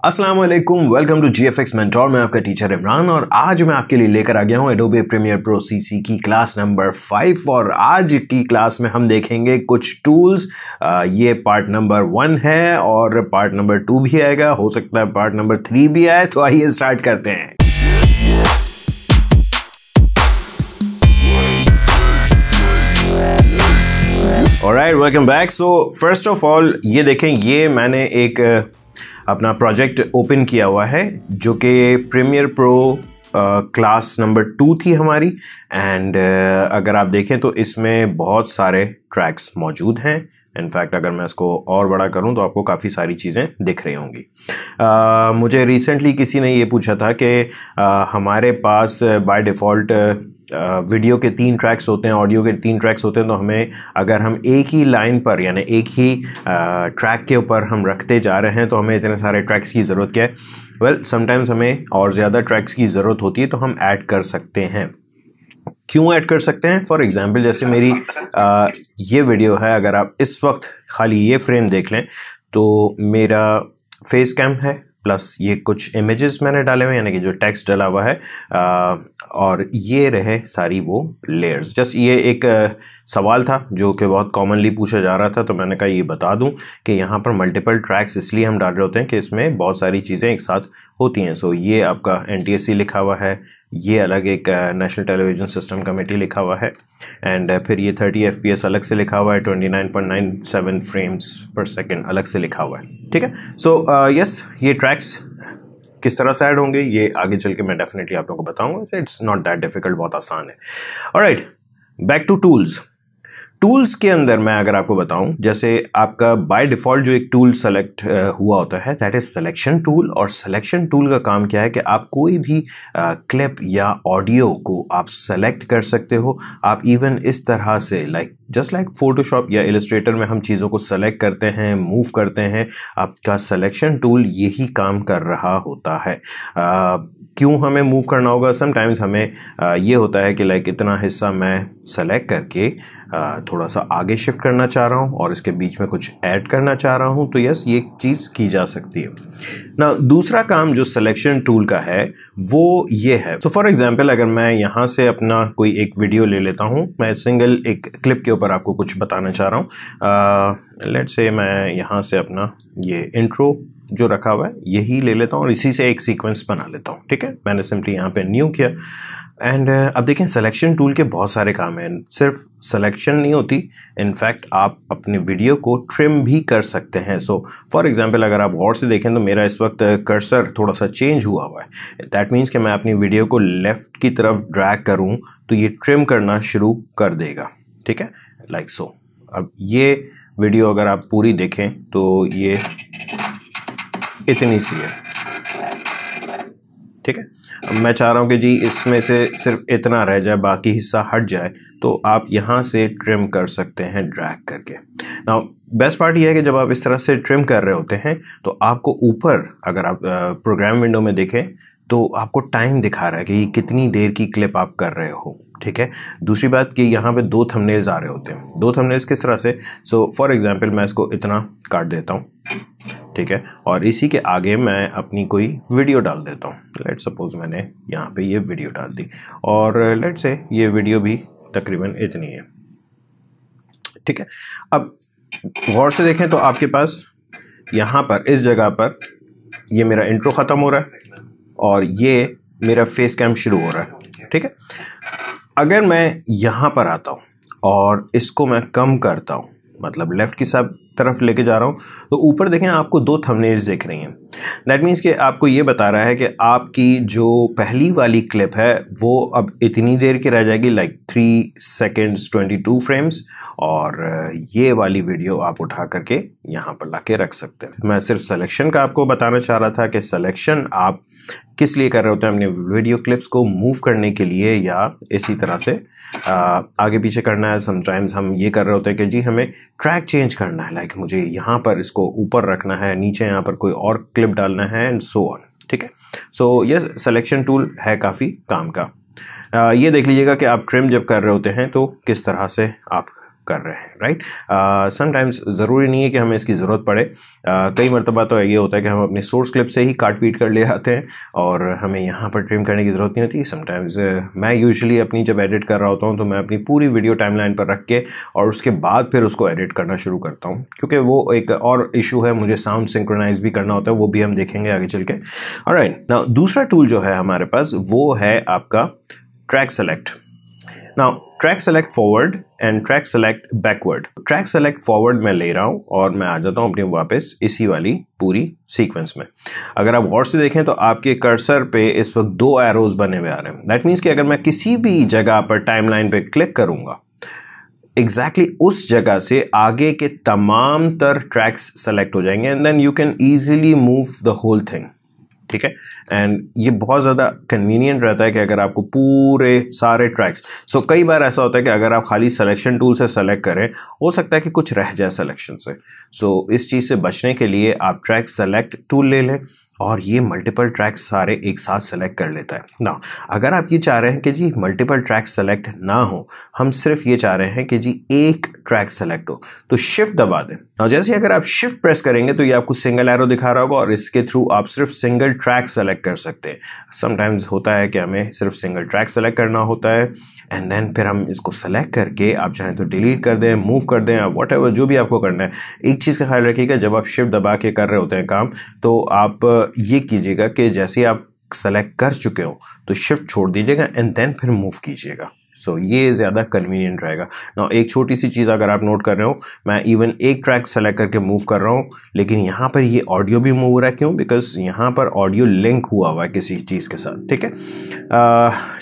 अस्सलाम वालेकुम, welcome to GFX mentor. मैं आपका टीचर इमरान और आज मैं आपके लिए लेकर आ गया हूं एडोबे प्रीमियर प्रो CC की क्लास नंबर 5। और आज की क्लास में हम देखेंगे कुछ टूल्स। ये पार्ट नंबर 1 है और पार्ट नंबर 2 भी आएगा, हो सकता है पार्ट नंबर 3 भी आए। तो आइए स्टार्ट करते हैं। Alright, welcome back. So first of all ये देखें, ये मैंने एक अपना प्रोजेक्ट ओपन किया हुआ है जो कि प्रीमियर प्रो क्लास नंबर 2 थी हमारी। एंड अगर आप देखें तो इसमें बहुत सारे ट्रैक्स मौजूद हैं। इनफैक्ट अगर मैं इसको और बड़ा करूं तो आपको काफ़ी सारी चीज़ें दिख रही होंगी। मुझे रिसेंटली किसी ने ये पूछा था कि हमारे पास बाय डिफ़ॉल्ट वीडियो के 3 ट्रैक्स होते हैं, ऑडियो के 3 ट्रैक्स होते हैं, तो हमें अगर हम एक ही लाइन पर यानी एक ही ट्रैक के ऊपर हम रखते जा रहे हैं तो हमें इतने सारे ट्रैक्स की ज़रूरत क्या है। वेल, समटाइम्स हमें और ज़्यादा ट्रैक्स की ज़रूरत होती है तो हम ऐड कर सकते हैं। क्यों ऐड कर सकते हैं? फॉर एग्जांपल जैसे मेरी ये वीडियो है, अगर आप इस वक्त खाली ये फ्रेम देख लें तो मेरा फेस कैम है प्लस ये कुछ इमेजेस मैंने डाले हुए हैं, यानी कि जो टेक्स्ट डला हुआ है, और ये रहे सारी वो लेयर्स। जस्ट ये एक सवाल था जो कि बहुत कॉमनली पूछा जा रहा था, तो मैंने कहा ये बता दूं कि यहाँ पर मल्टीपल ट्रैक्स इसलिए हम डाल रहे होते हैं कि इसमें बहुत सारी चीज़ें एक साथ होती हैं। सो ये आपका NTSC लिखा हुआ है, ये अलग एक नेशनल टेलीविज़न सिस्टम कमेटी लिखा हुआ है, एंड फिर ये 30 FPS अलग से लिखा हुआ है, 29.97 फ्रेम्स पर सेकेंड अलग से लिखा हुआ है। ठीक है। सो यस, ये ट्रैक्स किस तरह से ऐड होंगे ये आगे चल के मैं डेफिनेटली आप लोगों को बताऊंगा। इट्स नॉट दैट डिफिकल्ट, बहुत आसान है। Alright, back to tools. Tools के अंदर मैं अगर आपको बताऊं, जैसे आपका बाय डिफ़ॉल्ट जो एक टूल सेलेक्ट हुआ होता है दैट इज सिलेक्शन टूल। और सिलेक्शन टूल का काम क्या है कि आप कोई भी क्लिप या ऑडियो को आप सेलेक्ट कर सकते हो। आप इवन इस तरह से जस्ट लाइक फोटोशॉप या इलस्ट्रेटर में हम चीज़ों को सेलेक्ट करते हैं, मूव करते हैं, आपका सिलेक्शन टूल यही काम कर रहा होता है। क्यों हमें मूव करना होगा? समटाइम्स हमें ये होता है कि इतना हिस्सा मैं सेलेक्ट करके थोड़ा सा आगे शिफ्ट करना चाह रहा हूँ और इसके बीच में कुछ ऐड करना चाह रहा हूँ, तो यस, ये चीज़ की जा सकती है ना। दूसरा काम जो सिलेक्शन टूल का है वो ये है। सो फॉर एग्जांपल अगर मैं यहाँ से अपना कोई एक वीडियो ले लेता हूँ, मैं सिंगल एक क्लिप के ऊपर आपको कुछ बताना चाह रहा हूँ। लेट्स से मैं यहाँ से अपना ये इंट्रो जो रखा हुआ है यही ले लेता हूँ और इसी से एक सीक्वेंस बना लेता हूँ। ठीक है, मैंने सिंपली यहाँ पे न्यू किया। एंड अब देखें, सिलेक्शन टूल के बहुत सारे काम हैं, सिर्फ सिलेक्शन नहीं होती, इनफैक्ट आप अपने वीडियो को ट्रिम भी कर सकते हैं। सो फॉर एग्जांपल अगर आप गौर से देखें तो मेरा इस वक्त कर्सर थोड़ा सा चेंज हुआ हुआ है। दैट मीन्स कि मैं अपनी वीडियो को लेफ़्ट की तरफ ड्रैग करूं तो ये ट्रिम करना शुरू कर देगा। ठीक है, लाइक सो। अब ये वीडियो अगर आप पूरी देखें तो ये इतनी सी है। ठीक है, मैं चाह रहा हूँ कि जी इसमें से सिर्फ इतना रह जाए, बाकी हिस्सा हट जाए, तो आप यहाँ से ट्रिम कर सकते हैं ड्रैग करके। नाउ बेस्ट पार्ट ये है कि जब आप इस तरह से ट्रिम कर रहे होते हैं तो आपको ऊपर अगर आप प्रोग्राम विंडो में देखें तो आपको टाइम दिखा रहा है कि कितनी देर की क्लिप आप कर रहे हो। ठीक है, दूसरी बात कि यहाँ पे 2 थंबनेल्स आ रहे होते हैं। 2 थंबनेल्स किस तरह से? सो फॉर एग्जांपल मैं इसको इतना काट देता हूँ, ठीक है, और इसी के आगे मैं अपनी कोई वीडियो डाल देता हूँ। लेट्स सपोज मैंने यहाँ पे ये वीडियो डाल दी और लेट्स से ये वीडियो भी तकरीबन इतनी है। ठीक है, अब गौर से देखें तो आपके पास यहाँ पर इस जगह पर ये मेरा इंट्रो ख़त्म हो रहा है और ये मेरा फेस कैम शुरू हो रहा है। ठीक है, अगर मैं यहाँ पर आता हूँ और इसको मैं कम करता हूँ, मतलब लेफ़्ट की तरफ लेके जा रहा हूँ, तो ऊपर देखें आपको 2 थंबनेल्स दिख रही हैं। दैट मीन्स कि आपको ये बता रहा है कि आपकी जो पहली वाली क्लिप है वो अब इतनी देर की रह जाएगी, 3 सेकेंड्स 22 फ्रेम्स, और ये वाली वीडियो आप उठा करके यहाँ पर ला के रख सकते हैं। मैं सिर्फ सिलेक्शन का आपको बताना चाह रहा था कि सिलेक्शन आप किस लिए कर रहे होते हैं, अपने वीडियो क्लिप्स को मूव करने के लिए या इसी तरह से आगे पीछे करना है। समटाइम्स हम ये कर रहे होते हैं कि जी हमें ट्रैक चेंज करना है, मुझे यहाँ पर इसको ऊपर रखना है, नीचे यहाँ पर कोई और क्लिप डालना है, एंड सो ऑन। ठीक है, सो ये सिलेक्शन टूल है काफ़ी काम का। ये देख लीजिएगा कि आप ट्रिम जब कर रहे होते हैं तो किस तरह से आप कर रहे हैं, राइट। समटाइम्स ज़रूरी नहीं है कि हमें इसकी ज़रूरत पड़े। कई मरतबा तो ये होता है कि हम अपने सोर्स क्लिप से ही काट पीट कर ले आते हैं और हमें यहाँ पर ट्रिम करने की ज़रूरत नहीं होती। समटाइम्स मैं यूजुअली अपनी जब एडिट कर रहा होता हूँ तो मैं अपनी पूरी वीडियो टाइमलाइन पर रख के और उसके बाद फिर उसको एडिट करना शुरू करता हूँ, क्योंकि वो एक और इशू है, मुझे साउंड सिंक्रोनाइज भी करना होता है, वो भी हम देखेंगे आगे चल के। ऑलराइट, नाउ दूसरा टूल जो है हमारे पास वो है आपका track select. Now track select forward and track select backward. Track select forward मैं ले रहा हूं और मैं आ जाता हूं अपने वापस इसी वाली पूरी सीक्वेंस में। अगर आप गौर से देखें तो आपके कर्सर पे इस वक्त 2 एरोज बने हुए आ रहे हैं। दैट मीन्स कि अगर मैं किसी भी जगह पर टाइमलाइन पे क्लिक करूंगा, एग्जैक्टली उस जगह से आगे के तमाम तर ट्रैक्स सेलेक्ट हो जाएंगे and then you can easily move the whole thing, ठीक है। एंड ये बहुत ज़्यादा कन्वीनियंट रहता है कि अगर आपको पूरे सारे ट्रैक्स, सो कई बार ऐसा होता है कि अगर आप खाली सिलेक्शन टूल से सेलेक्ट करें, हो सकता है कि कुछ रह जाए सिलेक्शन से। सो इस चीज़ से बचने के लिए आप ट्रैक सेलेक्ट टूल ले लें और ये मल्टीपल ट्रैक्स सारे एक साथ सेलेक्ट कर लेता है ना। अगर आप ये चाह रहे हैं कि जी मल्टीपल ट्रैक्स सेलेक्ट ना हो, हम सिर्फ ये चाह रहे हैं कि जी एक ट्रैक सेलेक्ट हो, तो शिफ्ट दबा दें। और जैसे अगर आप शिफ्ट प्रेस करेंगे तो ये आपको सिंगल एरो दिखा रहा होगा और इसके थ्रू आप सिर्फ सिंगल ट्रैक सेलेक्ट कर सकते हैं। समटाइम्स होता है कि हमें सिर्फ सिंगल ट्रैक सेलेक्ट करना होता है एंड देन फिर हम इसको सेलेक्ट करके आप चाहें तो डिलीट कर दें, मूव कर दें, वॉट एवर जो भी आपको करना है। एक चीज़ का ख्याल रखिएगा, जब आप शिफ्ट दबा के कर रहे होते हैं काम, तो आप ये कीजिएगा कि जैसे आप सेलेक्ट कर चुके हो तो शिफ्ट छोड़ दीजिएगा एंड देन फिर मूव कीजिएगा। सो ये ज़्यादा कन्वीनियंट रहेगा ना। एक छोटी सी चीज़ अगर आप नोट कर रहे हो, मैं इवन एक ट्रैक सेलेक्ट करके मूव कर रहा हूँ, लेकिन यहाँ पर ये ऑडियो भी मूव हो रहा है। क्यों? बिकॉज यहाँ पर ऑडियो लिंक हुआ हुआ है किसी चीज़ के साथ, ठीक है।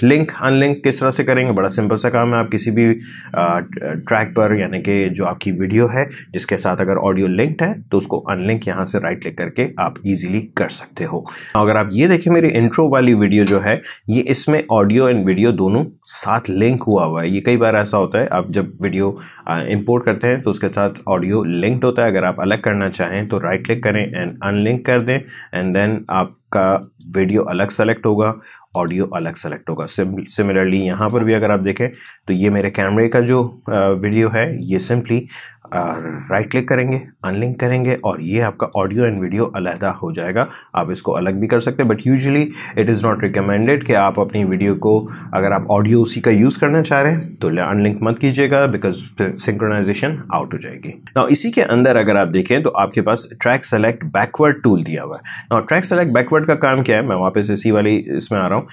लिंक अनलिंक किस तरह से करेंगे? बड़ा सिंपल सा काम है। आप किसी भी ट्रैक पर, यानी कि जो आपकी वीडियो है जिसके साथ अगर ऑडियो लिंक्ड है, तो उसको अनलिंक यहाँ से राइट क्लिक करके आप इजीली कर सकते हो। अगर आप ये देखें, मेरी इंट्रो वाली वीडियो जो है ये, इसमें ऑडियो एंड वीडियो दोनों साथ लिंक हुआ है। ये कई बार ऐसा होता है, आप जब वीडियो इंपोर्ट करते हैं तो उसके साथ ऑडियो लिंक्ड होता है। अगर आप अलग करना चाहें तो राइट क्लिक करें एंड अनलिंक कर दें एंड देन आपका वीडियो अलग सेलेक्ट होगा, ऑडियो अलग सेलेक्ट होगा। सिमिलरली यहाँ पर भी अगर आप देखें तो ये मेरे कैमरे का जो वीडियो है, ये सिंपली राइट क्लिक करेंगे, अनलिंक करेंगे और ये आपका ऑडियो एंड वीडियो अलहदा हो जाएगा। आप इसको अलग भी कर सकते हैं, but usually it is not recommended कि आप अपनी वीडियो को, अगर आप ऑडियो उसी का यूज़ करना चाह रहे हैं तो अनलिंक मत कीजिएगा, बिकॉज सिंक्रोनाइजेशन आउट हो जाएगी। नाउ इसी के अंदर अगर आप देखें तो आपके पास ट्रैक सेलेक्ट बैकवर्ड टूल दिया हुआ है। नाउ ट्रैक सेलेक्ट बैकवर्ड का काम क्या है? मैं वापस इसी वाली इसमें आ रहा हूँ।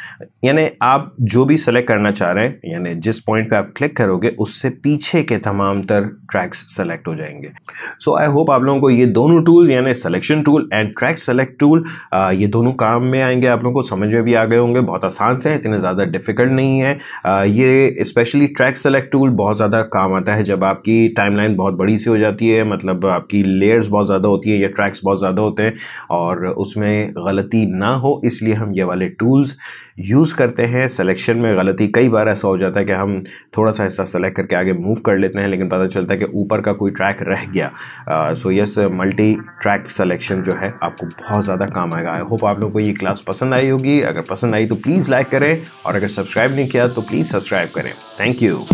यानी आप जो भी सेलेक्ट करना चाह रहे हैं, यानी जिस पॉइंट पे आप क्लिक करोगे उससे पीछे के तमाम तर ट्रैक्स सेलेक्ट हो जाएंगे। सो आई होप आप लोगों को ये दोनों टूल्स, यानी selection tool and track select tool, ये दोनों काम में आएंगे। आप लोगों को समझ में भी आ गए होंगे। बहुत आसान से है, इतने ज़्यादा डिफिकल्ट नहीं है। ये स्पेशली ट्रैक सेलेक्ट टूल बहुत ज़्यादा काम आता है जब आपकी टाइमलाइन बहुत बड़ी सी हो जाती है, मतलब आपकी लेयर्स बहुत ज़्यादा होती है या ट्रैक्स बहुत ज़्यादा होते हैं और उसमें गलती ना हो, इसलिए हम ये वाले टूल्स यूज़ करते हैं। सिलेक्शन में गलती कई बार ऐसा हो जाता है कि हम थोड़ा सा हिस्सा सेलेक्ट करके आगे मूव कर लेते हैं, लेकिन पता चलता है कि ऊपर का कोई ट्रैक रह गया। So yes, multi track selection जो है आपको बहुत ज़्यादा काम आएगा। आई होप आप लोगों को ये क्लास पसंद आई होगी। अगर पसंद आई तो प्लीज़ लाइक करें और अगर सब्सक्राइब नहीं किया तो प्लीज़ सब्सक्राइब करें। Thank you.